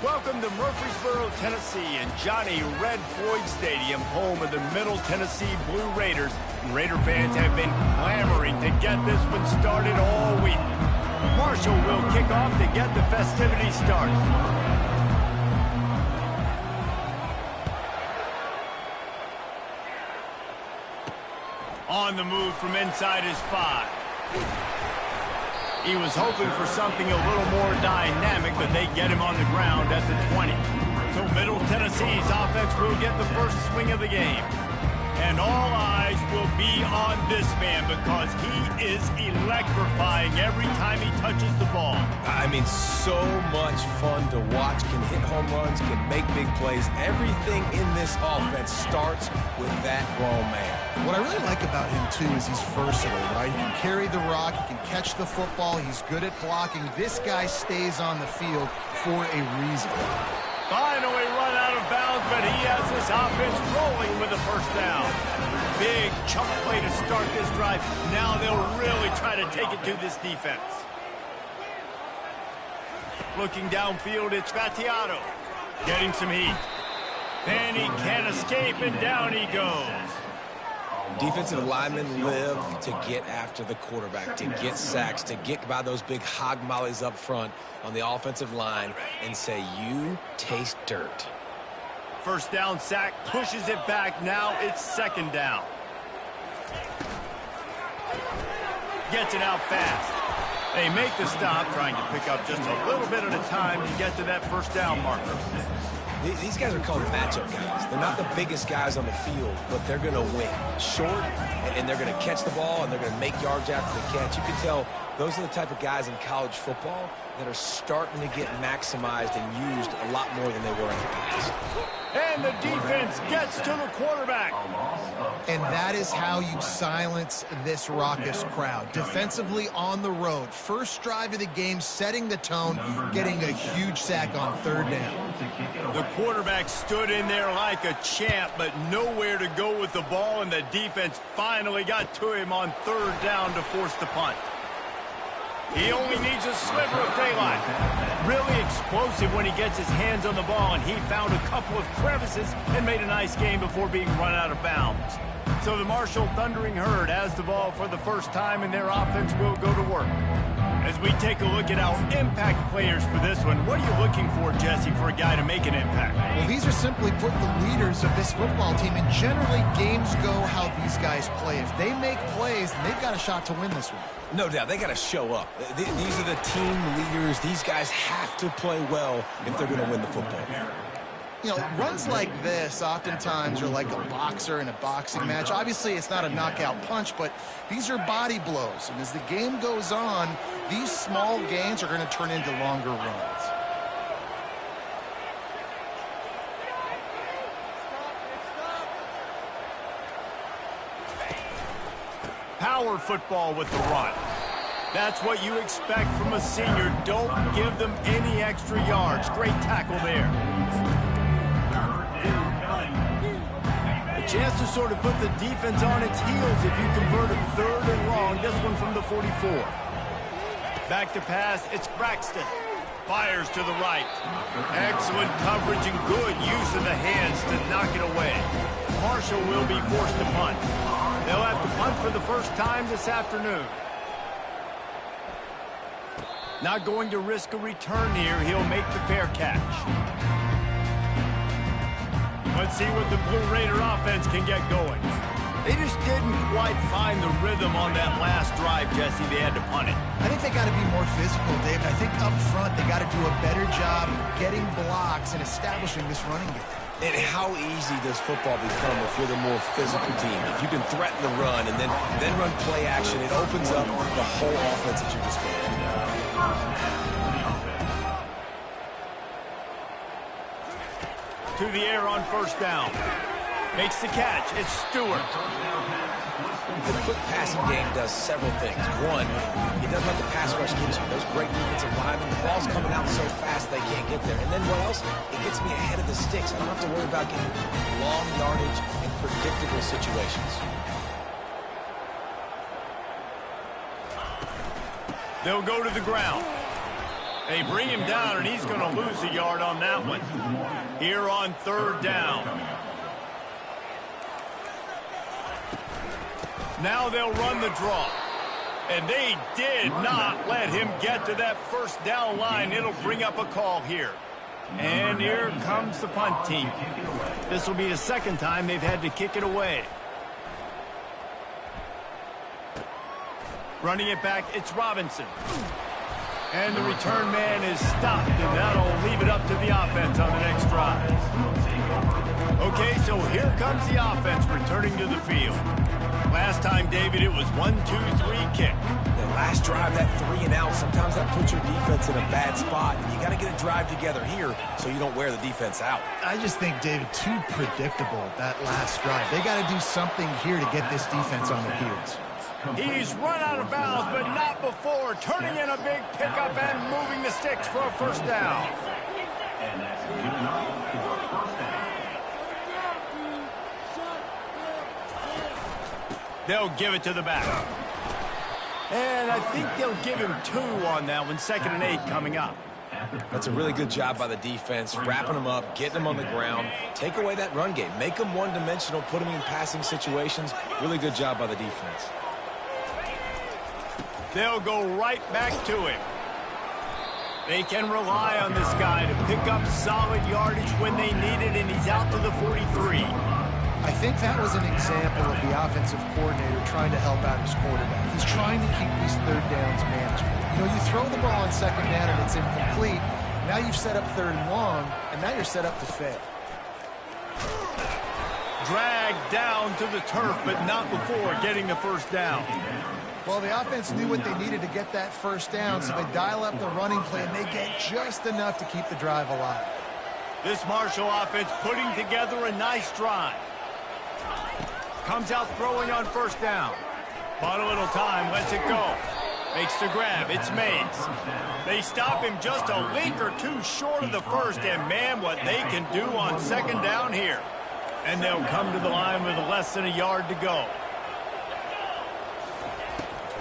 Welcome to Murfreesboro, Tennessee, and Johnny Red Floyd Stadium, home of the Middle Tennessee Blue Raiders. And Raider fans have been clamoring to get this one started all week. Marshall will kick off to get the festivities started. On the move from inside his 5. He was hoping for something a little more dynamic, but they get him on the ground at the 20. So Middle Tennessee's offense will get the first swing of the game. And all eyes will be on this man because he is electrifying every time he touches the ball. I mean, so much fun to watch. Can hit home runs, can make big plays. Everything in this offense starts with that grown man. What I really like about him, too, is he's versatile, right? He can carry the rock, he can catch the football, he's good at blocking. This guy stays on the field for a reason. Finally run out of bounds, but he has this offense rolling with a first down. Big chunk play to start this drive. Now they'll really try to take it to this defense. Looking downfield, it's Vattiato. Getting some heat. Then he can't escape, and down he goes. Defensive linemen live to get after the quarterback, to get sacks, to get by those big hog mollies up front on the offensive line and say, you taste dirt. First down sack, pushes it back. Now it's second down. Gets it out fast. They make the stop, trying to pick up just a little bit at a time to get to that first down marker. These guys are called matchup guys. They're not the biggest guys on the field, but they're going to win. Short, and they're going to catch the ball, and they're going to make yards after the catch. You can tell those are the type of guys in college football that are starting to get maximized and used a lot more than they were in the past. And the defense gets to the quarterback. And that is how you silence this raucous crowd. Defensively on the road. First drive of the game, setting the tone, getting a huge sack on third down. The quarterback stood in there like a champ, but nowhere to go with the ball, and the defense finally got to him on third down to force the punt. He only needs a sliver of daylight. Really explosive when he gets his hands on the ball, and he found a couple of crevices and made a nice game before being run out of bounds. So the Marshall Thundering Herd has the ball for the first time, and their offense will go to work. As we take a look at our impact players for this one, what are you looking for, Jesse, for a guy to make an impact? Well, these are simply put the leaders of this football team, and generally games go how these guys play. If they make plays, then they've got a shot to win this one. No doubt, they got to show up. These are the team leaders. These guys have to play well if they're going to win the football game. You know, runs like this oftentimes are like a boxer in a boxing match. Obviously, it's not a knockout punch, but these are body blows. And as the game goes on, these small gains are going to turn into longer runs. Power football with the run. That's what you expect from a senior. Don't give them any extra yards. Great tackle there. A chance to sort of put the defense on its heels if you convert a third and long. This one from the 44. Back to pass. It's Braxton. Fires to the right. Excellent coverage and good use of the hands to knock it away. Marshall will be forced to punt. They'll have to punt for the first time this afternoon. Not going to risk a return here. He'll make the fair catch. Let's see what the Blue Raider offense can get going. They just didn't quite find the rhythm on that last drive, Jesse. They had to punt it. I think they got to be more physical, David. I think up front they got to do a better job getting blocks and establishing this running game. And how easy does football become if you're the more physical team? If you can threaten the run and then run play action, it opens up the whole offense at your disposal. To the air on first down. Makes the catch. It's Stewart. The quick passing game does several things. One, it doesn't let the pass rush get you. Those great defensive linemen, the ball's coming out so fast they can't get there. And then what else? It gets me ahead of the sticks. I don't have to worry about getting long yardage in predictable situations. They'll go to the ground. They bring him down, and he's going to lose a yard on that one. Here on third down. Now they'll run the draw. And they did not let him get to that first down line. It'll bring up a call here. And here comes the punt team. This will be the second time they've had to kick it away. Running it back, it's Robinson. And the return man is stopped, and that'll leave it up to the offense on the next drive. Okay, so here comes the offense returning to the field. Last time, David, it was 1-2-3 kick. The last drive, that 3 and out, sometimes that puts your defense in a bad spot. And you got to get a drive together here so you don't wear the defense out. I just think, David, too predictable, that last drive. They got to do something here to get this defense on their heels. He's run out of bounds, but not before. Turning in a big pickup and moving the sticks for a first down. They'll give it to the back. And I think they'll give him 2 on that one. 2nd and 8 coming up. That's a really good job by the defense, wrapping them up, getting them on the ground. Take away that run game. Make them one-dimensional, put them in passing situations. Really good job by the defense. They'll go right back to him. They can rely on this guy to pick up solid yardage when they need it, and he's out to the 43. I think that was an example of the offensive coordinator trying to help out his quarterback. He's trying to keep these third downs manageable. You know, you throw the ball on second down and it's incomplete. Now you've set up 3rd and long, and now you're set up to fail. Dragged down to the turf, but not before getting the first down. Well, the offense knew what they needed to get that first down, so they dial up the running play, and they get just enough to keep the drive alive. This Marshall offense putting together a nice drive. Comes out throwing on first down. Bought a little time, lets it go. Makes the grab, it's Mays. They stop him just a link or 2 short of the first, and man, what they can do on second down here. And they'll come to the line with less than a yard to go.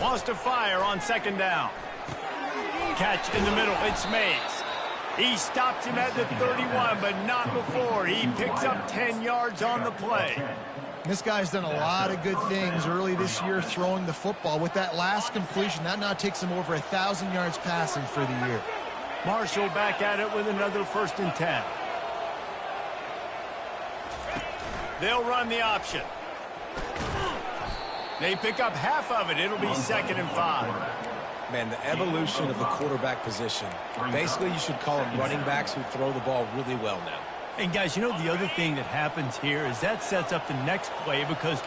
Wants to fire on second down. Catch in the middle, it's Mays. He stops him at the 31, but not before. He picks up 10 yards on the play. This guy's done a lot of good things early this year throwing the football. With that last completion, that now takes him over 1,000 yards passing for the year. Marshall back at it with another 1st and 10. They'll run the option. They pick up half of it. It'll be 2nd and 5. Man, the evolution of the quarterback position. Basically, you should call them running backs who throw the ball really well now. And, guys, you know, the other thing that happens here is that sets up the next play because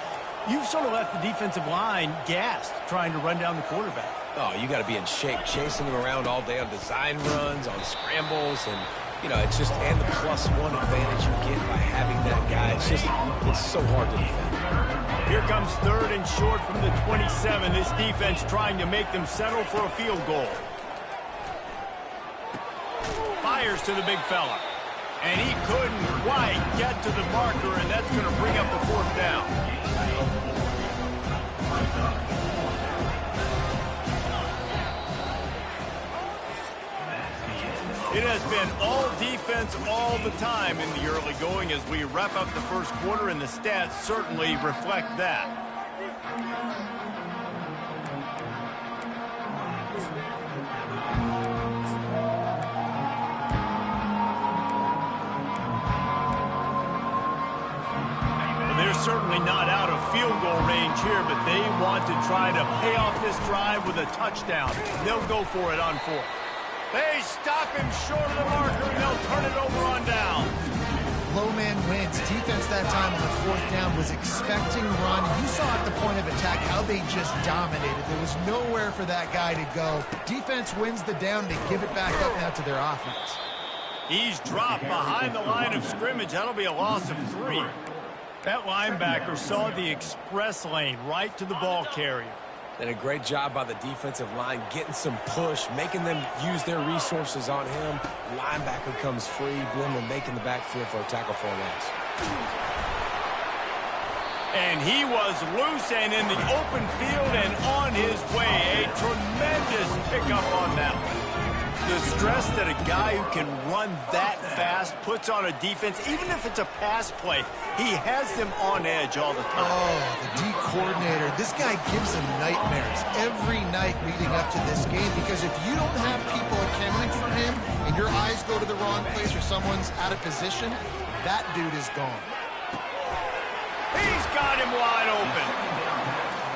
you've sort of left the defensive line gassed trying to run down the quarterback. Oh, you got to be in shape, chasing him around all day on design runs, on scrambles, and, you know, it's just, and the +1 advantage you get by having that guy. It's so hard to defend. Here comes 3rd and short from the 27. This defense trying to make them settle for a field goal. Fires to the big fella. And he couldn't quite get to the marker, and that's going to bring up the 4th down. It has been all defense all the time in the early going as we wrap up the first quarter, and the stats certainly reflect that. Certainly not out of field goal range here, but they want to try to pay off this drive with a touchdown. They'll go for it on 4th. They stop him short of the marker, and they'll turn it over on down. Low man wins. Defense that time on the 4th down was expecting run. You saw at the point of attack how they just dominated. There was nowhere for that guy to go. Defense wins the down. They give it back up now to their offense. He's dropped behind the line of scrimmage. That'll be a loss of 3. That linebacker saw the express lane right to the ball carrier. And a great job by the defensive line, getting some push, making them use their resources on him. Linebacker comes free, Blum making the backfield for a tackle for a loss. And he was loose and in the open field and on his way. A tremendous pickup on that one. The stress that a guy who can run that fast puts on a defense, even if it's a pass play, he has them on edge all the time. Oh, the D coordinator. This guy gives him nightmares every night leading up to this game, because if you don't have people accounting for him and your eyes go to the wrong place or someone's out of position, that dude is gone. He's got him wide open.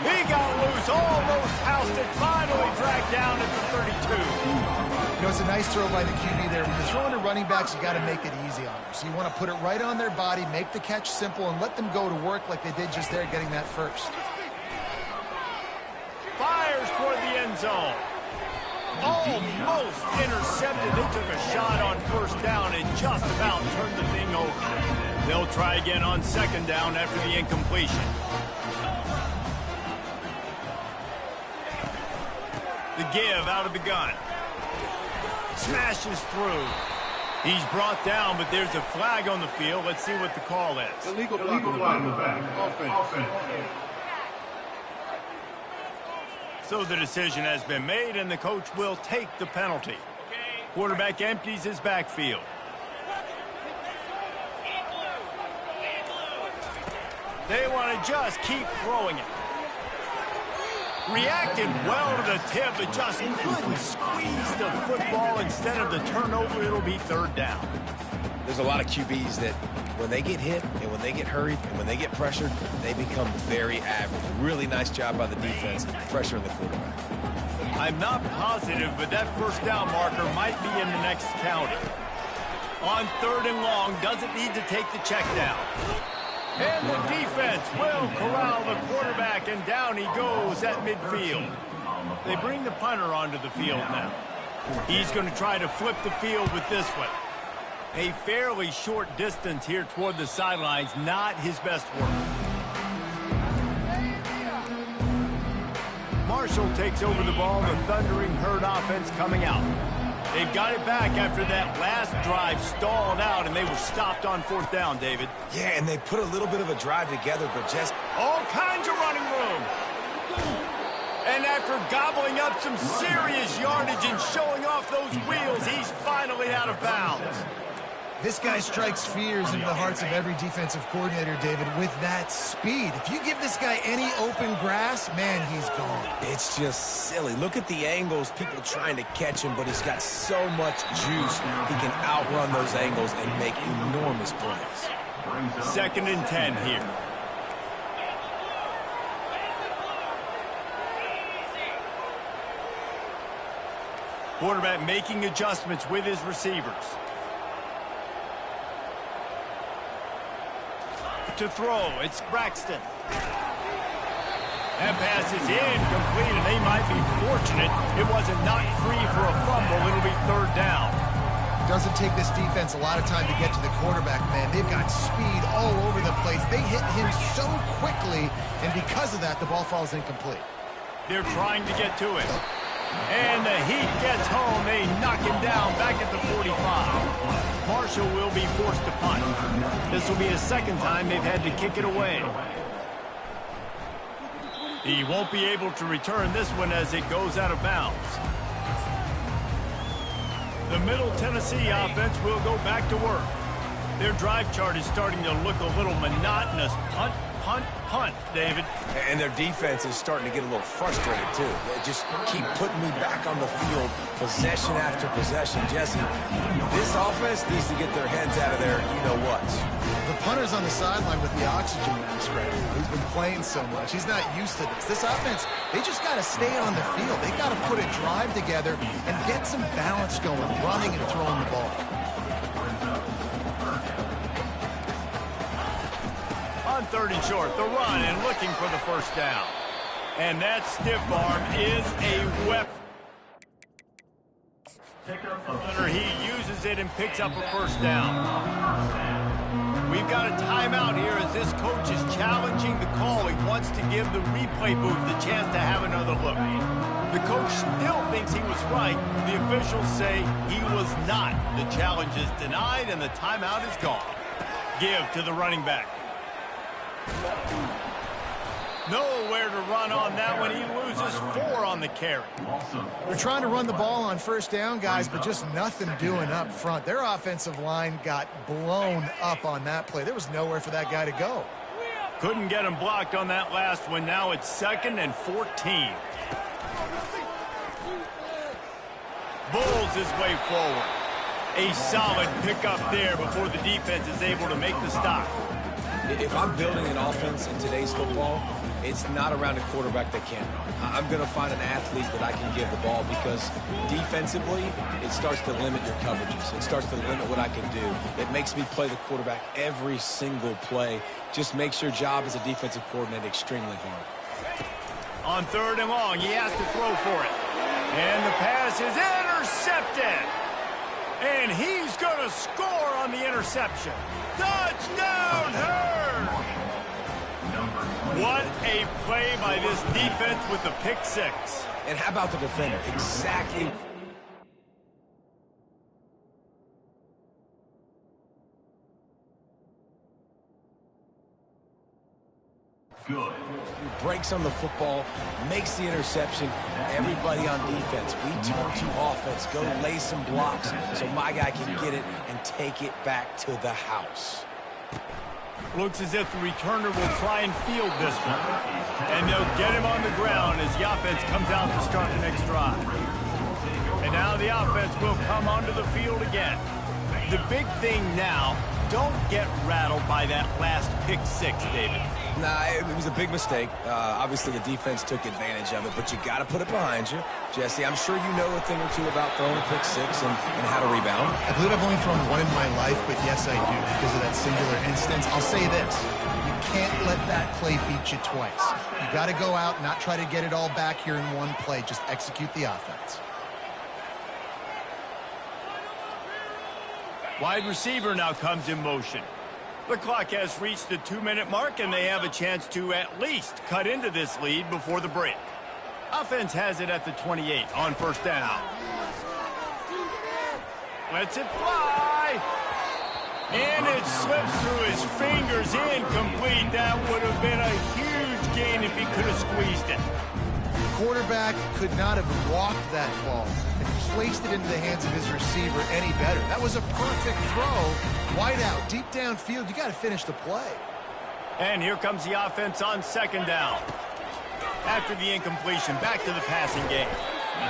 He got loose, almost housed it, finally dragged down at the 32. You know, it's a nice throw by the QB there. When you're throwing to running backs, you got to make it easy on them. So you want to put it right on their body, make the catch simple, and let them go to work like they did just there, getting that first. Fires toward the end zone. Almost intercepted. They took a shot on first down and just about turned the thing over. They'll try again on second down after the incompletion. The give out of the gun. Smashes through. He's brought down, but there's a flag on the field. Let's see what the call is. Illegal flag. Offense. So the decision has been made, and the coach will take the penalty. Quarterback empties his backfield. They want to just keep throwing it. Reacted well to the tip, but just couldn't squeeze the football. Instead of the turnover, it'll be third down. There's a lot of QBs that when they get hit and when they get hurried and when they get pressured, they become very average. Really nice job by the defense, pressuring the quarterback. I'm not positive, but that first down marker might be in the next county. On third and long, doesn't need to take the check down. And the defense will corral the quarterback, and down he goes at midfield. They bring the punter onto the field now. He's going to try to flip the field with this one. A fairly short distance here toward the sidelines, not his best work. Marshall takes over the ball, the Thundering Herd offense coming out. They've got it back after that last drive stalled out, and they were stopped on fourth down, David. Yeah, and they put a little bit of a drive together, but just... all kinds of running room. And after gobbling up some serious yardage and showing off those wheels, he's finally out of bounds. This guy strikes fears into the hearts of every defensive coordinator, David, with that speed. If you give this guy any open grass, man, he's gone. It's just silly. Look at the angles, people trying to catch him, but he's got so much juice. He can outrun those angles and make enormous plays. Second and 10 here. Quarterback making adjustments with his receivers. To throw, it's Braxton. That pass is incomplete, and they might be fortunate it wasn't knocked free for a fumble. It'll be third down. Doesn't take this defense a lot of time to get to the quarterback, man. They've got speed all over the place. They hit him so quickly, and because of that, the ball falls incomplete. They're trying to get to it. And the heat gets home. They knock him down back at the 45. Marshall will be forced to punt. This will be the second time they've had to kick it away. He won't be able to return this one as it goes out of bounds. The Middle Tennessee offense will go back to work. Their drive chart is starting to look a little monotonous. Punt, punt, punt, David. And their defense is starting to get a little frustrated, too. They just keep putting me back on the field, possession after possession. Jesse, this offense needs to get their heads out of there, you-know-what. The punter's on the sideline with the oxygen mask right now. He's been playing so much. He's not used to this. This offense, they just got to stay on the field. They got to put a drive together and get some balance going, running and throwing the ball. On third and short, the run and looking for the first down. And that stiff arm is a weapon. He uses it and picks up a first down. We've got a timeout here as this coach is challenging the call. He wants to give the replay booth the chance to have another look. The coach still thinks he was right. The officials say he was not. The challenge is denied and the timeout is gone. Give to the running back. Nowhere to run on that one. He loses 4 on the carry. They're trying to run the ball on first down, guys, but just nothing doing up front. Their offensive line got blown up on that play. There was nowhere for that guy to go. Couldn't get him blocked on that last one. Now it's 2nd and 14. Bulls his way forward. A solid pickup there before the defense is able to make the stop. If I'm building an offense in today's football, it's not around a quarterback that can't run. I'm going to find an athlete that I can give the ball because defensively, it starts to limit your coverages. It starts to limit what I can do. It makes me play the quarterback every single play. Just makes your job as a defensive coordinator extremely hard. On 3rd and long, he has to throw for it. And the pass is intercepted. And he's going to score on the interception. Touchdown, Herd! What a play by this defense with the pick 6. And how about the defender? Exactly. Good. Breaks on the football, makes the interception. Everybody on defense, we turn to offense. Go lay some blocks so my guy can get it and take it back to the house. Looks as if the returner will try and field this one. And they'll get him on the ground as the offense comes out to start the next drive. And now the offense will come onto the field again. The big thing now, don't get rattled by that last pick 6, David. Nah, it was a big mistake. Obviously, the defense took advantage of it, but you got to put it behind you. Jesse, I'm sure you know a thing or two about throwing a pick 6 and how to rebound. I believe I've only thrown 1 in my life, but yes, I do because of that singular instance. I'll say this. You can't let that play beat you twice. You got to go out and not try to get it all back here in one play. Just execute the offense. Wide receiver now comes in motion. The clock has reached the 2-minute mark, and they have a chance to at least cut into this lead before the break. Offense has it at the 28 on 1st down. Lets it fly. And it slips through his fingers, incomplete. That would have been a huge gain if he could have squeezed it. The quarterback could not have walked that ball and placed it into the hands of his receiver any better. That was a perfect throw. Wide out, deep downfield. You got to finish the play. And here comes the offense on 2nd down. After the incompletion, back to the passing game.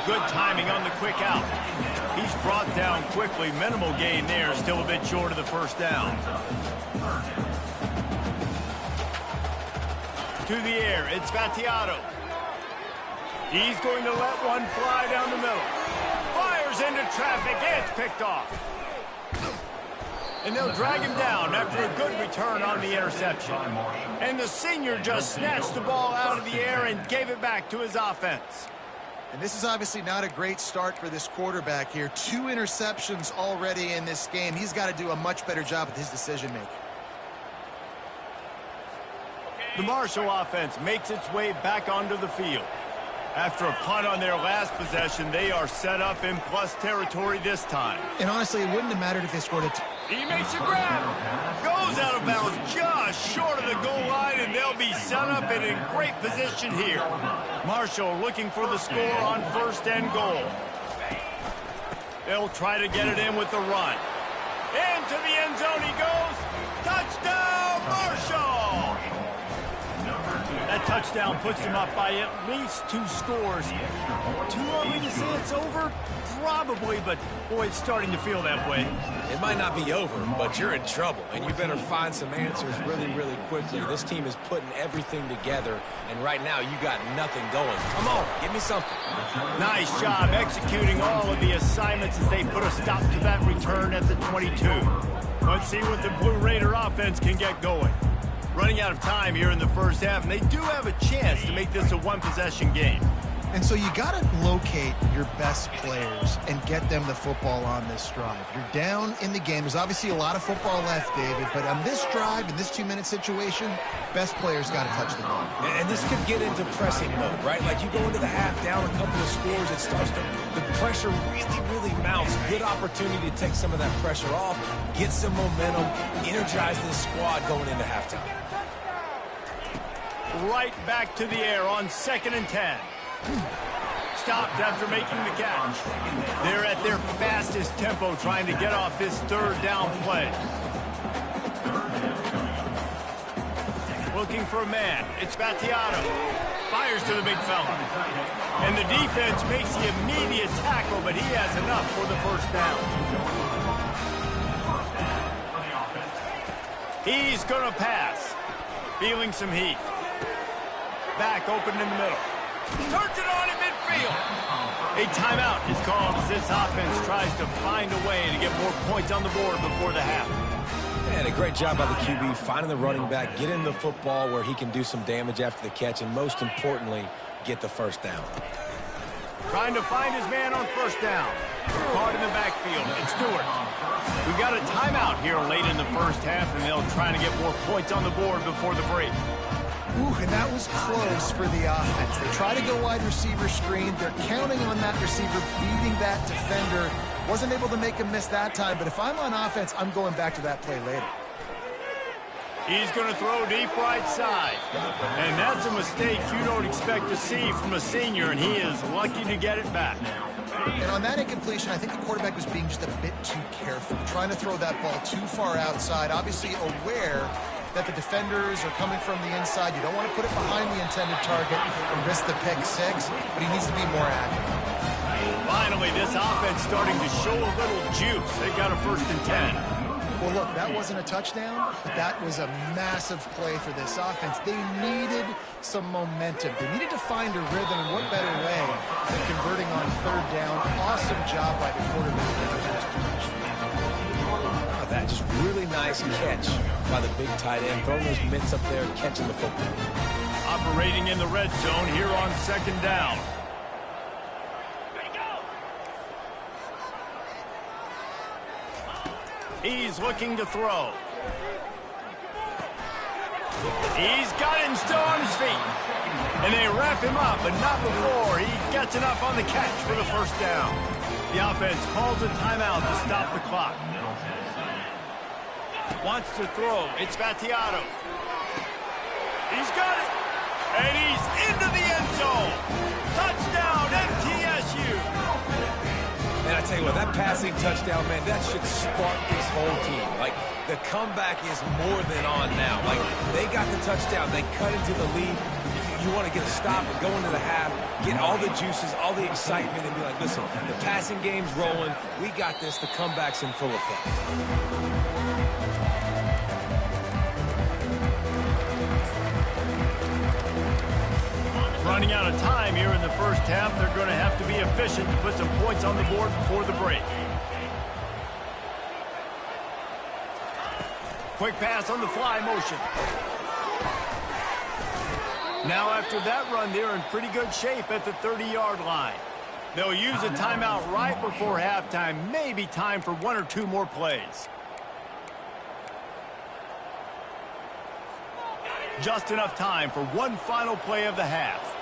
Good timing on the quick out. He's brought down quickly. Minimal gain there, still a bit short of the 1st down. To the air, it's Vattiato. He's going to let one fly down the middle. Fires into traffic, it's picked off. And they'll drag him down after a good return on the interception. And the senior just snatched the ball out of the air and gave it back to his offense. And this is obviously not a great start for this quarterback here. 2 interceptions already in this game. He's got to do a much better job with his decision-making. The Marshall offense makes its way back onto the field. After a punt on their last possession, they are set up in plus territory this time. And honestly, it wouldn't have mattered if they scored a... He makes a grab. Goes out of bounds just short of the goal line, and they'll be set up in a great position here. Marshall looking for the score on 1st and goal. They'll try to get it in with the run. Into the end zone he goes. Touchdown, Marshall! That touchdown puts them up by at least 2 scores. Too early to say it's over? Probably, but boy, it's starting to feel that way. It might not be over, but you're in trouble, and you better find some answers really, really quickly. This team is putting everything together, and right now you got nothing going. Come on, give me something. Nice job executing all of the assignments as they put a stop to that return at the 22. Let's see what the Blue Raider offense can get going. Running out of time here in the 1st half, and they do have a chance to make this a 1-possession game. And so you got to locate your best players and get them the football on this drive. You're down in the game. There's obviously a lot of football left, David, but on this drive, in this 2-minute situation, best players got to touch the ball. And this could get into pressing mode, right? Like you go into the half down a couple of scores, it starts to, the pressure really, really mounts. Good opportunity to take some of that pressure off, get some momentum, energize this squad going into halftime. right back to the air on 2nd and 10. Stopped after making the catch. They're at their fastest tempo trying to get off this 3rd down play. Looking for a man. It's Battiato. Fires to the big fella. And the defense makes the immediate tackle, but he has enough for the 1st down. He's going to pass. Feeling some heat. Back open in the middle. Turns it on in midfield. A timeout is called as this offense tries to find a way to get more points on the board before the half. And a great job by the QB finding the running back, get him the football where he can do some damage after the catch, and most importantly, get the 1st down. Trying to find his man on 1st down. Caught in the backfield. It's Stewart. We've got a timeout here late in the 1st half, and they'll try to get more points on the board before the break. Ooh, and that was close for the offense. They try to go wide receiver screen. They're counting on that receiver beating that defender. Wasn't able to make him miss that time, but if I'm on offense, I'm going back to that play later. He's going to throw deep right side. And that's a mistake you don't expect to see from a senior, and he is lucky to get it back. And on that incompletion, I think the quarterback was being just a bit too careful, trying to throw that ball too far outside, obviously aware that the defenders are coming from the inside. You don't want to put it behind the intended target and risk the pick 6, but he needs to be more accurate. Finally, this offense starting to show a little juice. They got a 1st and 10. Well, look, that wasn't a touchdown, but that was a massive play for this offense. They needed some momentum. They needed to find a rhythm, and what better way than converting on 3rd down. Awesome job by the quarterback. That just really nice catch by the big tight end, throwing those mitts up there and catching the football. Operating in the red zone here on 2nd down. He's looking to throw. He's got him still on his feet. And they wrap him up, but not before he gets enough on the catch for the 1st down. The offense calls a timeout to stop the clock. Wants to throw. It's Battiato. He's got it. And he's into the end zone. Touchdown, MTSU. And I tell you what, that passing touchdown, man, that should spark this whole team. Like, the comeback is more than on now. Like, they got the touchdown. They cut into the lead. You want to get a stop and go into the half, get all the juices, all the excitement, and be like, listen, the passing game's rolling. We got this. The comeback's in full effect. Running out of time here in the 1st half. They're going to have to be efficient to put some points on the board before the break. Quick pass on the fly motion. Now after that run, they're in pretty good shape at the 30-yard line. They'll use a timeout right before halftime. Maybe time for 1 or 2 more plays. Just enough time for one final play of the half.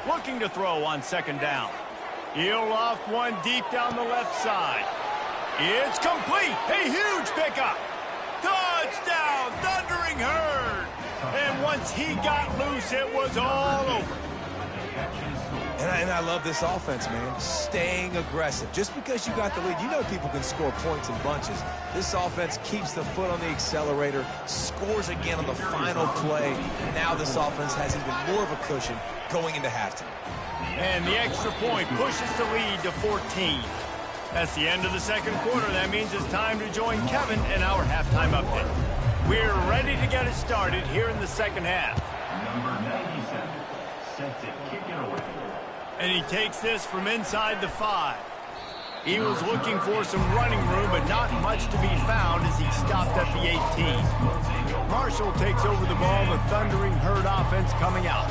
Looking to throw on 2nd down. He'll loft one deep down the left side. It's complete. A huge pickup. Touchdown, Thundering Herd. And once he got loose, it was all over. And I love this offense, man. Staying aggressive. Just because you got the lead, you know people can score points in bunches. This offense keeps the foot on the accelerator, scores again on the final play. Now this offense has even more of a cushion going into halftime. And the extra point pushes the lead to 14. That's the end of the 2nd quarter. That means it's time to join Kevin in our halftime update. We're ready to get it started here in the 2nd half. Number 97, set to kick it away. And he takes this from inside the 5. He was looking for some running room, but not much to be found as he stopped at the 18. Marshall takes over the ball, the Thundering Herd offense coming out.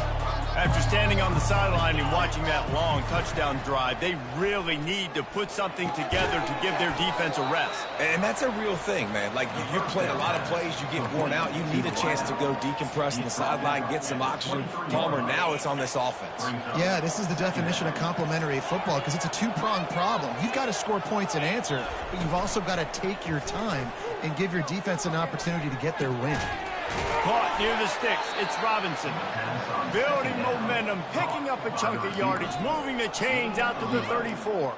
After standing on the sideline and watching that long touchdown drive, they really need to put something together to give their defense a rest. And that's a real thing, man. Like, you're playing a lot of plays, you get worn out, you need a chance to go decompress on the sideline, get some oxygen. Palmer, now it's on this offense. Yeah, this is the definition of complementary football because it's a two-pronged problem. You've got to score points and answer, but you've also got to take your time and give your defense an opportunity to get their win. Caught near the sticks. It's Robinson. Building momentum, picking up a chunk of yardage, moving the chains out to the 34.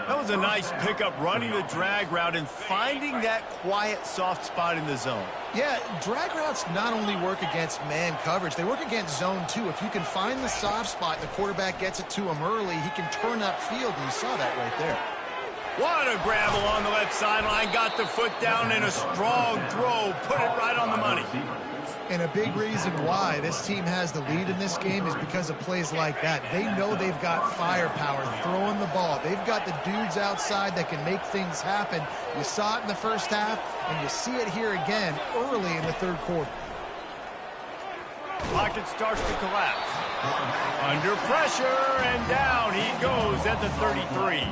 That was a nice pickup, running the drag route and finding that quiet, soft spot in the zone. Yeah, drag routes not only work against man coverage, they work against zone too. If you can find the soft spot and the quarterback gets it to him early, he can turn upfield, and you saw that right there. What a grab along the left sideline, got the foot down in a strong throw, put it right on the money. And a big reason why this team has the lead in this game is because of plays like that. They know they've got firepower throwing the ball. They've got the dudes outside that can make things happen. You saw it in the first half, and you see it here again early in the third quarter. Pocket starts to collapse. Under pressure, and down he goes at the 33.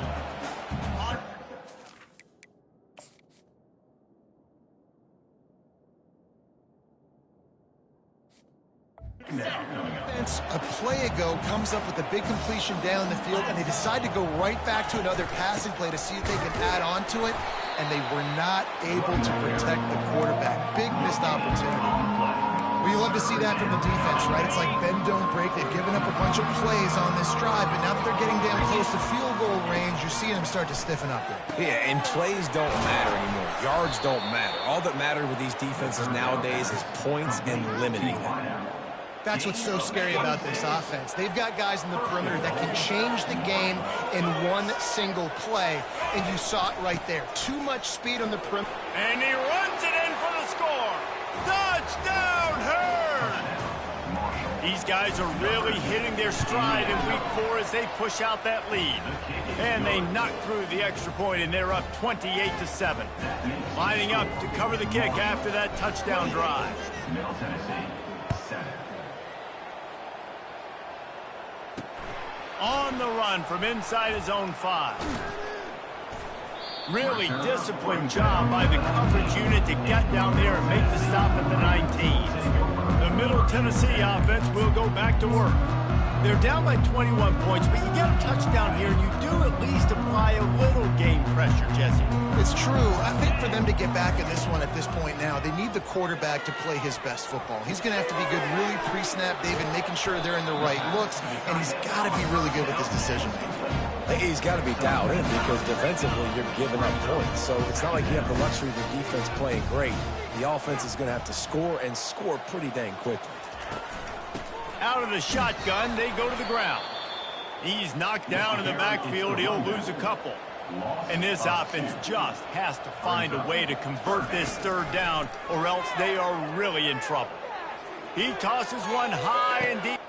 A play ago comes up with a big completion down the field, and they decide to go right back to another passing play to see if they can add on to it, and they were not able to protect the quarterback. Big missed opportunity. Well, you love to see that from the defense, right? It's like bend, don't break. They've given up a bunch of plays on this drive, but now that they're getting down close to field goal range, you're seeing them start to stiffen up there. Yeah, and plays don't matter anymore. Yards don't matter. All that matters with these defenses nowadays is points and limiting them. That's what's so scary about this offense. They've got guys in the perimeter that can change the game in one single play, and you saw it right there. Too much speed on the perimeter. And he runs it in for the score. Touchdown, Herd! These guys are really hitting their stride in week 4 as they push out that lead. And they knock through the extra point, and they're up 28-7. Lining up to cover the kick after that touchdown drive. Middle Tennessee, 7. On the run from inside his own 5. Really disciplined job by the coverage unit to get down there and make the stop at the 19. The Middle Tennessee offense will go back to work. They're down by 21 points, but you get a touchdown here, and you do at least apply a little game pressure, Jesse. It's true. I think for them to get back in this one at this point now, they need the quarterback to play his best football. He's going to have to be good really pre-snap, David, making sure they're in the right looks, and he's got to be really good with his decision-making. He's got to be dialed in because defensively you're giving up points. So it's not like you have the luxury of the defense playing great. The offense is going to have to score and score pretty dang quickly. Out of the shotgun, they go to the ground. He's knocked down in the backfield. He'll lose a couple. And this offense just has to find a way to convert this third down, or else they are really in trouble. He tosses one high and deep.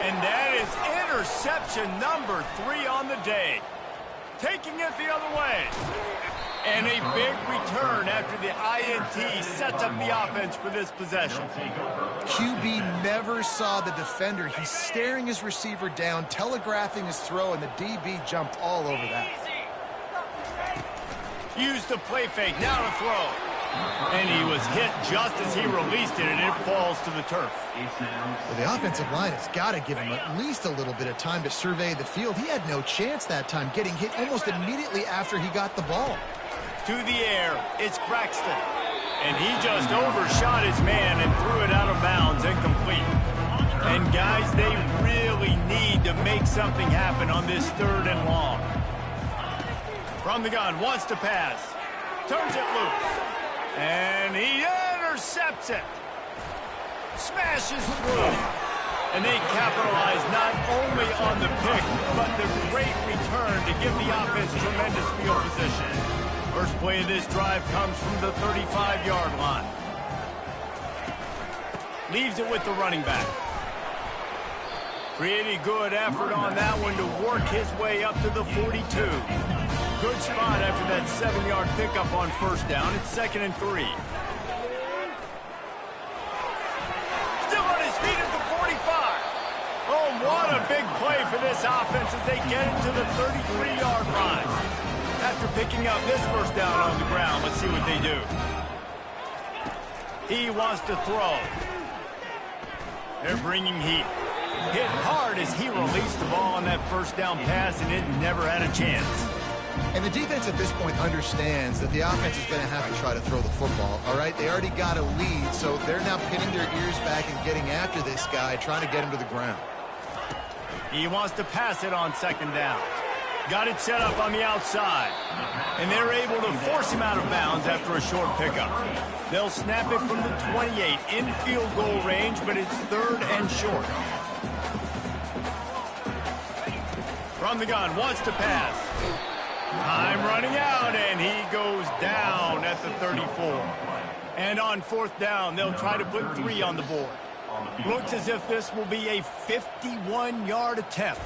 And that is interception number 3 on the day. Taking it the other way. And a big return after the INT sets up the offense for this possession. QB never saw the defender. He's staring his receiver down, telegraphing his throw, and the DB jumped all over that. Use the play fake, now to throw. And he was hit just as he released it, and it falls to the turf. Well, the offensive line has got to give him at least a little bit of time to survey the field. He had no chance that time, getting hit almost immediately after he got the ball. To the air, it's Braxton. And he just overshot his man and threw it out of bounds, incomplete. And guys, they really need to make something happen on this 3rd and long. From the gun, wants to pass. Turns it loose. And he intercepts it. Smashes through. And they capitalize not only on the pick, but the great return to give the offense tremendous field position. First play of this drive comes from the 35-yard line. Leaves it with the running back. Pretty good effort on that one to work his way up to the 42. Good spot after that 7-yard pickup on first down. It's 2nd and 3. Still on his feet at the 45. Oh, what a big play for this offense as they get it to the 33-yard line. After picking up this first down on the ground, let's see what they do. He wants to throw. They're bringing heat. Hit hard as he released the ball on that first down pass, and it never had a chance. And the defense at this point understands that the offense is going to have to try to throw the football, all right? They already got a lead, so they're now pinning their ears back and getting after this guy, trying to get him to the ground. He wants to pass it on 2nd down. Got it set up on the outside. And they're able to force him out of bounds after a short pickup. They'll snap it from the 28 in field goal range, but it's 3rd and short. From the gun, wants to pass. Time running out, and he goes down at the 34. And on 4th down, they'll try to put 3 on the board. Looks as if this will be a 51-yard attempt.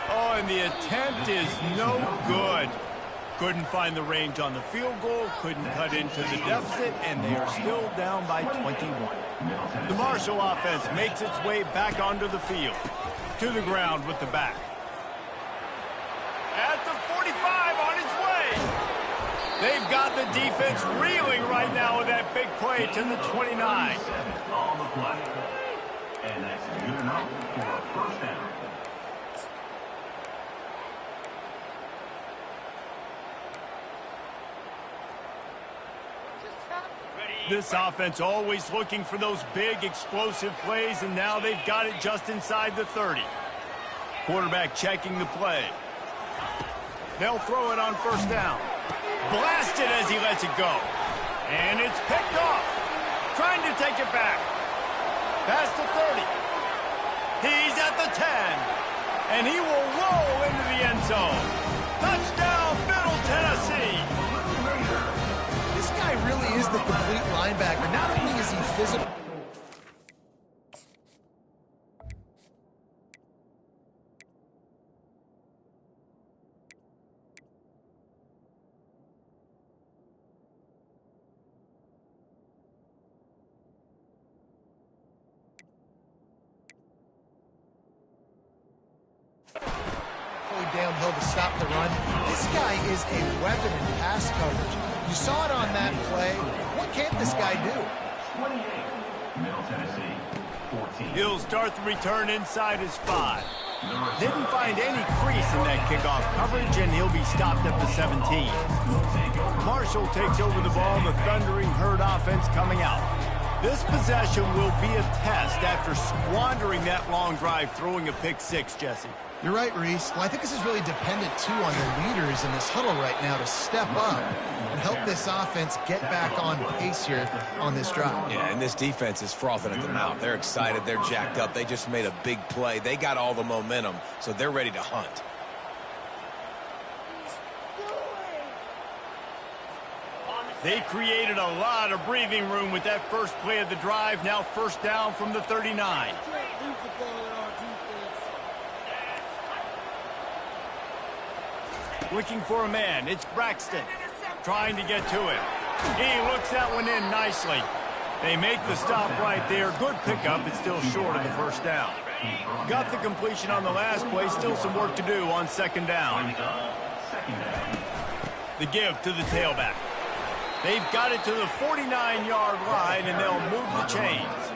Oh, and the attempt is no good. Couldn't find the range on the field goal, couldn't cut into the deficit, and they are still down by 21. The Marshall offense makes its way back onto the field. To the ground with the back. At the 45 on his way. They've got the defense reeling right now with that big play to the 29. On the play. And that's good enough for a first down. This offense always looking for those big, explosive plays, and now they've got it just inside the 30. Quarterback checking the play. They'll throw it on first down. Blasted as he lets it go. And it's picked off. Trying to take it back. Past the 30. He's at the 10. And he will roll into the end zone. Touchdown, Middle Tennessee. This guy really is the complete linebacker. Not only is he physical. Downhill to stop the run. This guy is a weapon in pass coverage. You saw it on that play. What can't this guy do? 28, Middle Tennessee, 14. He'll start the return inside his 5. Didn't find any crease in that kickoff coverage, and he'll be stopped at the 17. Marshall takes over the ball, the Thundering Herd offense coming out. This possession will be a test after squandering that long drive, throwing a pick 6, Jesse. You're right, Reese. Well, I think this is really dependent, too, on the leaders in this huddle right now to step up and help this offense get back on pace here on this drive. Yeah, and this defense is frothing at the mouth. They're excited. They're jacked up. They just made a big play. They got all the momentum, so they're ready to hunt. They created a lot of breathing room with that first play of the drive. Now first down from the 39. Looking for a man. It's Braxton. Trying to get to him. He looks that one in nicely. They make the stop right there. Good pickup. It's still short of the first down. Got the completion on the last play. Still some work to do on second down. The give to the tailback. They've got it to the 49-yard line, and they'll move the chains.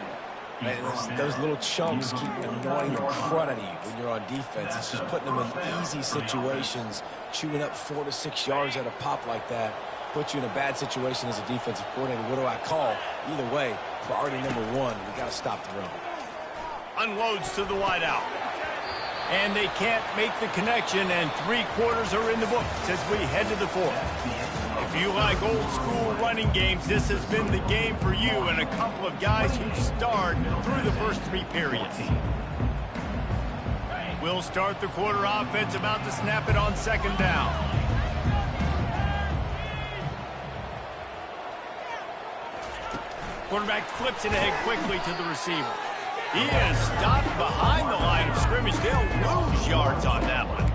Man, those little chunks keep annoying the crud out of you when you're on defense. It's just putting them in easy situations, chewing up 4 to 6 yards at a pop like that. Puts you in a bad situation as a defensive coordinator. What do I call? Either way, priority number one, we got to stop the run. Unloads to the wideout. And they can't make the connection, and 3 quarters are in the books as we head to the 4th. If you like old-school running games, this has been the game for you and a couple of guys who starred through the first 3 periods. We'll start the quarter offense, about to snap it on 2nd down. Quarterback flips it ahead quickly to the receiver. He is stopped behind the line of scrimmage. They'll lose yards on that one.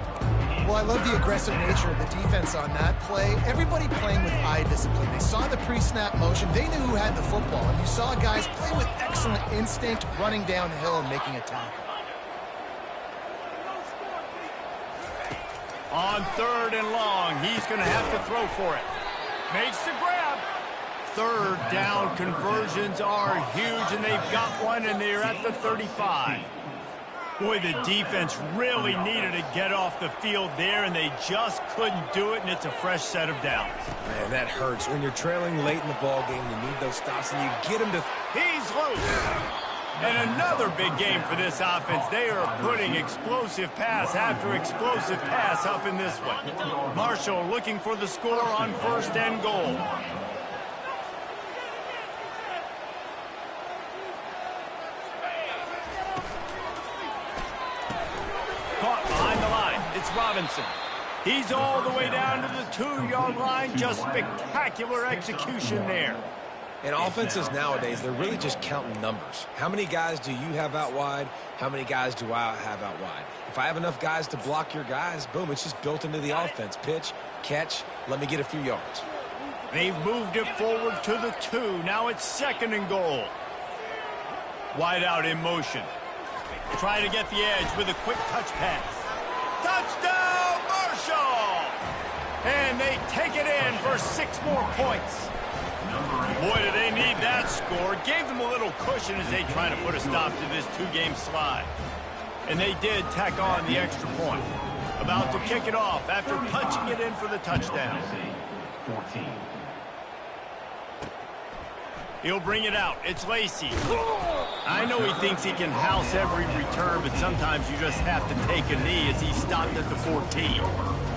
Well, I love the aggressive nature of the defense on that play. Everybody playing with eye discipline. They saw the pre-snap motion. They knew who had the football. And you saw guys play with excellent instinct, running downhill and making a tackle. On 3rd and long, he's going to have to throw for it. Makes the grab. 3rd down conversions are huge, and they've got one, and they're at the 35. Boy, the defense really needed to get off the field there, and they just couldn't do it, and it's a fresh set of downs. Man, that hurts. When you're trailing late in the ball game, you need those stops, and you get them to... He's loose. And another big game for this offense. They are putting explosive pass after explosive pass up in this one. Marshall looking for the score on 1st and goal. Caught behind the line. It's Robinson. He's all the way down to the 2-yard line. Just spectacular execution there. And offenses nowadays, they're really just counting numbers. How many guys do you have out wide? How many guys do I have out wide? If I have enough guys to block your guys, boom, it's just built into the offense. Pitch, catch, let me get a few yards. They've moved it forward to the 2. Now it's 2nd and goal. Wide out in motion. Trying to get the edge with a quick touch pass. Touchdown, Marshall! And they take it in for 6 more points. Boy, do they need that score. Gave them a little cushion as they try to put a stop to this 2-game slide. And they did tack on the extra point. About to kick it off after punching it in for the touchdown. 14. He'll bring it out. It's Lacey. I know he thinks he can house every return, but sometimes you just have to take a knee as he stopped at the 14.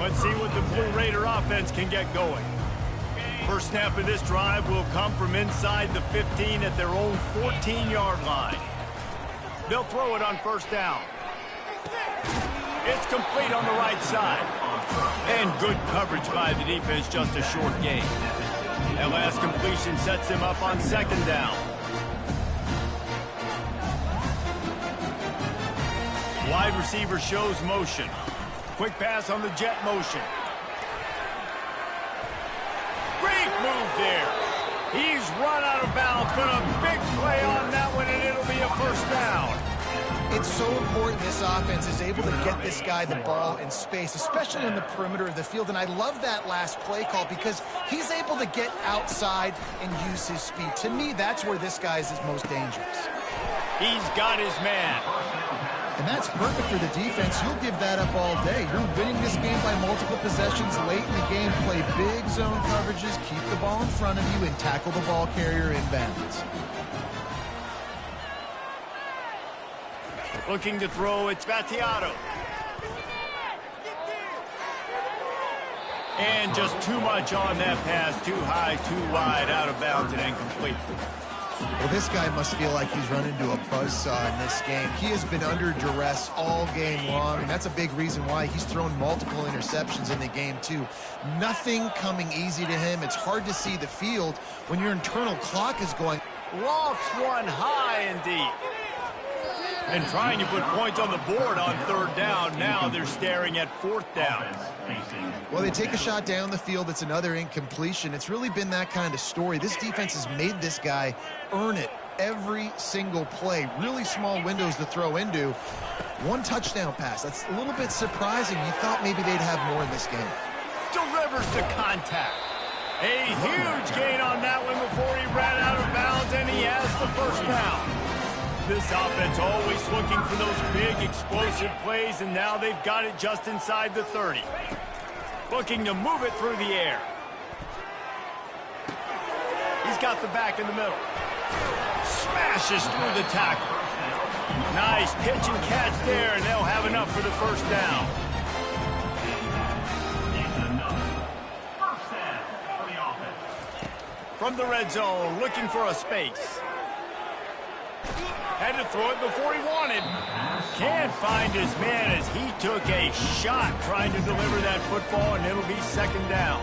Let's see what the Blue Raider offense can get going. First snap of this drive will come from inside the 15 at their own 14-yard line. They'll throw it on 1st down. It's complete on the right side. And good coverage by the defense, just a short gain. That last completion sets him up on 2nd down. Wide receiver shows motion. Quick pass on the jet motion. Great move there. He's run out of bounds, but a big play on that one, and it'll be a 1st down. It's so important this offense is able to get this guy the ball in space, especially on the perimeter of the field. And I love that last play call because he's able to get outside and use his speed. To me, that's where this guy is most dangerous. He's got his man. And that's perfect for the defense. You'll give that up all day. You're winning this game by multiple possessions late in the game. Play big zone coverages, keep the ball in front of you, and tackle the ball carrier in bounds. Looking to throw, it's Battiato. And just too much on that pass. Too high, too wide, out of bounds, and incomplete. Well, this guy must feel like he's run into a buzzsaw in this game. He has been under duress all game long, and that's a big reason why he's thrown multiple interceptions in the game, too. Nothing coming easy to him. It's hard to see the field when your internal clock is going. Lofts one high and deep. And trying to put points on the board on 3rd down. Now they're staring at 4th down. Well, they take a shot down the field. It's another incompletion. It's really been that kind of story. This defense has made this guy earn it every single play. Really small windows to throw into. 1 touchdown pass. That's a little bit surprising. You thought maybe they'd have more in this game. Delivers the contact. A huge gain on that one before he ran out of bounds, and he has the first down. This offense always looking for those big, explosive plays, and now they've got it just inside the 30. Looking to move it through the air. He's got the back in the middle. Smashes through the tackle. Nice pitch and catch there, and they'll have enough for the first down. From the red zone, looking for a space. Had to throw it before he wanted. Can't find his man as he took a shot trying to deliver that football, and it'll be second down.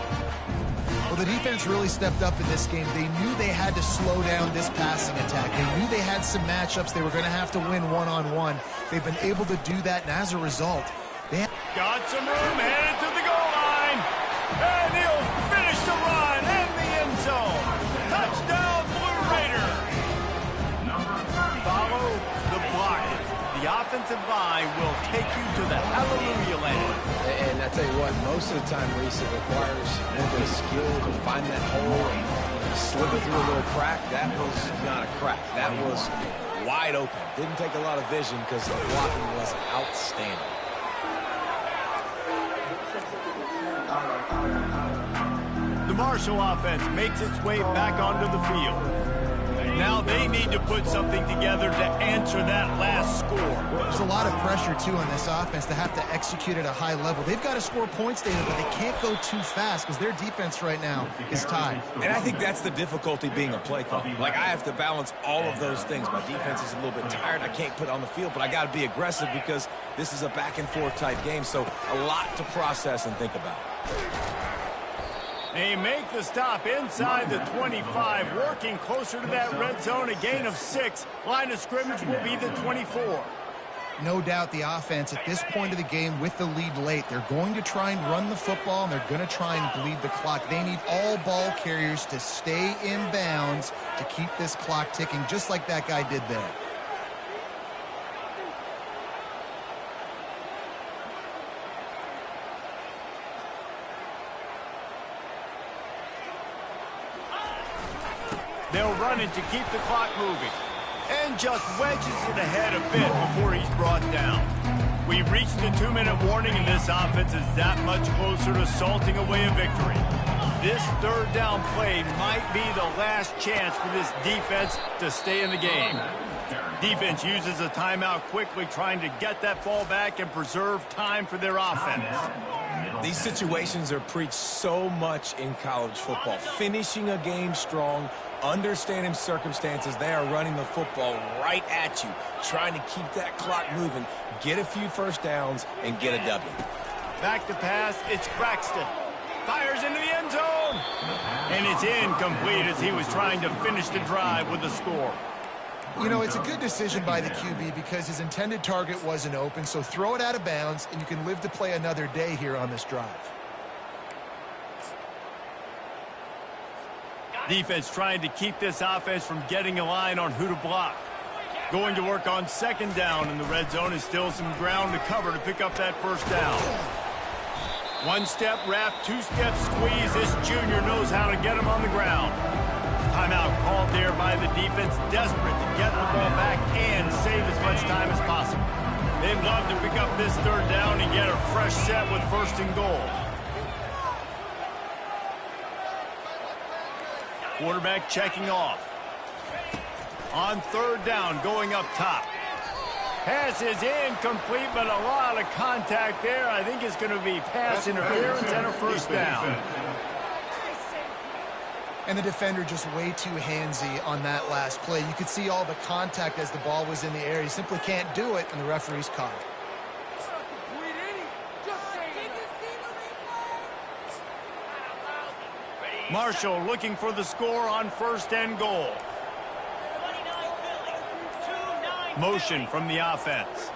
Well, the defense really stepped up in this game. They knew they had to slow down this passing attack. They knew they had some matchups they were going to have to win one-on-one. They've been able to do that, and as a result, they got some room, headed to the goal line. And he'll finish the run in the end zone. Touchdown, Blue Raider. Follow the block. The offensive line will take you to the hallelujah land. And I tell you what, most of the time, Reese, it requires a little bit of skill to find that hole and slip it through a little crack. That was not a crack. That was wide open. Didn't take a lot of vision because the blocking was outstanding. The Marshall offense makes its way back onto the field. Now they need to put something together to answer that last score. There's a lot of pressure, too, on this offense to have to execute at a high level. They've got to score points, David, but they can't go too fast because their defense right now is tied. And I think that's the difficulty being a play call. Like, I have to balance all of those things. My defense is a little bit tired. I can't put it on the field, but I got to be aggressive because this is a back-and-forth type game, so a lot to process and think about. They make the stop inside the 25, working closer to that red zone, a gain of 6. Line of scrimmage will be the 24. No doubt the offense at this point of the game with the lead late, they're going to try and run the football, and they're going to try and bleed the clock. They need all ball carriers to stay in bounds to keep this clock ticking, just like that guy did there. They'll run it to keep the clock moving. And just wedges it ahead a bit before he's brought down. We've reached the 2-minute warning, and this offense is that much closer to salting away a victory. This third down play might be the last chance for this defense to stay in the game. Defense uses a timeout quickly, trying to get that ball back and preserve time for their offense. These situations are preached so much in college football. Finishing a game strong, understanding circumstances. They are running the football right at you, trying to keep that clock moving, get a few first downs, and get a W. Back to pass, it's Braxton. Fires into the end zone. And it's incomplete as he was trying to finish the drive with a score. You know, it's a good decision by the QB because his intended target wasn't open, so throw it out of bounds, and you can live to play another day here on this drive. Defense trying to keep this offense from getting a line on who to block. Going to work on second down in the red zone is still some ground to cover to pick up that first down. One-step wrap, two-step squeeze. This junior knows how to get him on the ground. Timeout called there by the defense, desperate to get the ball back and save as much time as possible. They'd love to pick up this third down and get a fresh set with first and goal. Quarterback checking off. On third down, going up top. Pass is incomplete, but a lot of contact there. I think it's going to be pass interference and a first down. And the defender just way too handsy on that last play. You could see all the contact as the ball was in the air. He simply can't do it, and the referee's caught it. Marshall looking for the score on first and goal. Motion from the offense.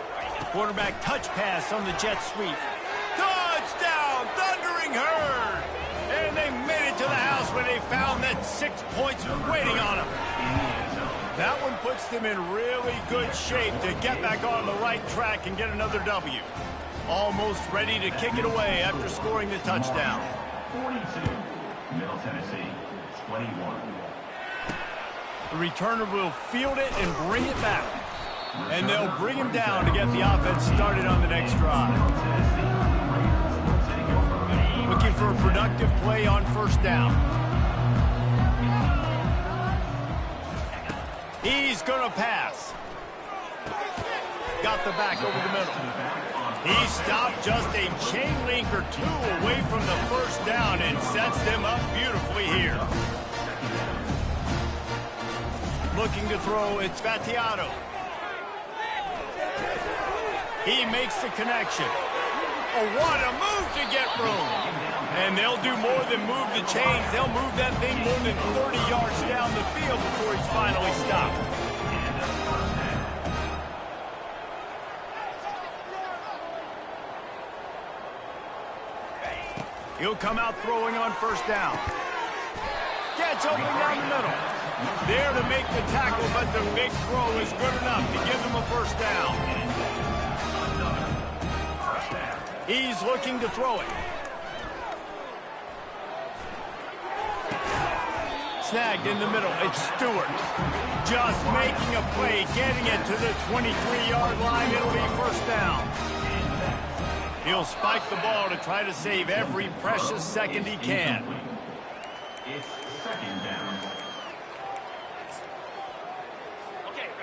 Quarterback touch pass on the jet sweep. Touchdown, Thundering Herd! And they made it to the house when they found that 6 points waiting on them. That one puts them in really good shape to get back on the right track and get another W. Almost ready to kick it away after scoring the touchdown. Middle Tennessee, 21. The returner will field it and bring it back. And they'll bring him down to get the offense started on the next drive. Looking for a productive play on first down. He's going to pass. Got the back over the middle. He stopped just a chain link or two away from the first down and sets them up beautifully here. Looking to throw, it's Battiato. He makes the connection. Oh, what a move to get room. And they'll do more than move the chains. They'll move that thing more than 30 yards down the field before he's finally stopped. He'll come out throwing on first down. Gets open down the middle. There to make the tackle, but the big throw is good enough to give them a first down. He's looking to throw it. Snagged in the middle. It's Stewart. Just making a play, getting it to the 23-yard line. It'll be first down. He'll spike the ball to try to save every precious second he can. It's second down.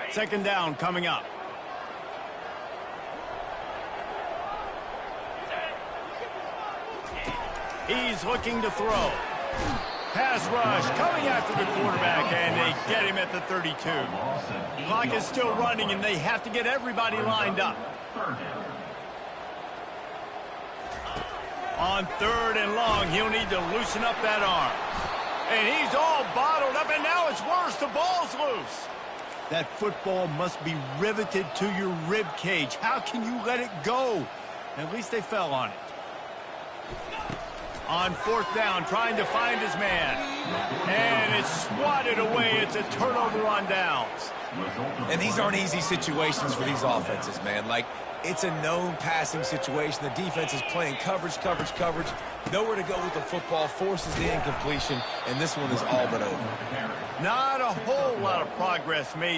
Second down coming up. He's looking to throw. Pass rush coming after the quarterback, and they get him at the 32. Clock is still running, and they have to get everybody lined up. On third and long, he'll need to loosen up that arm. And he's all bottled up, and now it's worse. The ball's loose. That football must be riveted to your rib cage. How can you let it go? At least they fell on it. On fourth down, trying to find his man. And it's swatted away. It's a turnover on downs. And these aren't easy situations for these offenses, man. Like, it's a known passing situation. The defense is playing coverage. Nowhere to go with the football, forces the incompletion, and this one is all but over. Not a whole lot of progress made